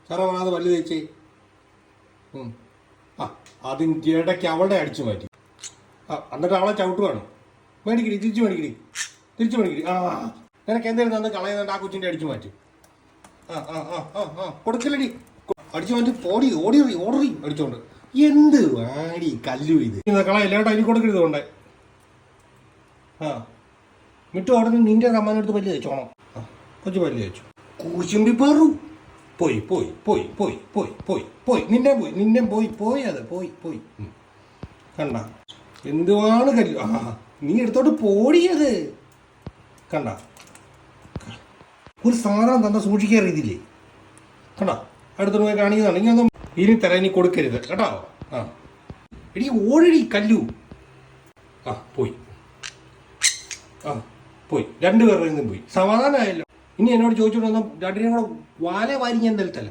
സാറേ അത് വല്ലു തേച്ചേ. ആ അതിൻ്റെ ഇടയ്ക്ക് അവളെ അടിച്ചു മാറ്റി. എന്നിട്ട് അവളെ ചവിട്ടുവാണ്. മേടിക്കടി, തിരിച്ചു മേടിക്കടി, തിരിച്ചു മേടിക്കടി. നിനക്ക് എന്തായാലും തന്ന് കളയുന്നുണ്ട്, ആ കൊച്ചിൻ്റെ അടിച്ചു മാറ്റി. കൊടുക്കലടി, അടിച്ചു മാറ്റി. പോടി, ഓടി ഓടി അടിച്ചോണ്ട്. എന്ത് വാടി കല്ലു ഇത് കളയല്ല കേട്ടോ, ഇനി കൊടുക്കരുത് കൊണ്ടേ. മിട്ടു അവിടെ നിന്റെ സമ്മാനം പല്ല് തേച്ചോണം. കൊച്ചു പല്ല് തേച്ചു. കൂശുമ്പി പാറു പോയി പോയി പോയി പോയി പോയി പോയി പോയി നിന്നെ പോയി അത് പോയി കണ്ട എന്തുവാണ് കല്ലു. നീ എടുത്തോട്ട് പോടിയത് കണ്ട. ഒരു സാധനം തന്നെ സൂക്ഷിക്കാറിയതില്ലേ കണ്ട. അടുത്തോട്ട് പോയി കാണിക്കുന്നതാണ്. ഇനി ഇനി തരാൻ ഇനി കൊടുക്കരുത് കേട്ടോ. എടി ഓടടി കല്ലു. പോയി പോയി, രണ്ടുപേരുടെ നിന്നും പോയി. സമാധാനമായല്ലോ. ഇനി എന്നോട് ചോദിച്ചോണ്ട് രണ്ടിനെയും കൂടെ വാല വാരി ഞാൻ തലത്തല്ല.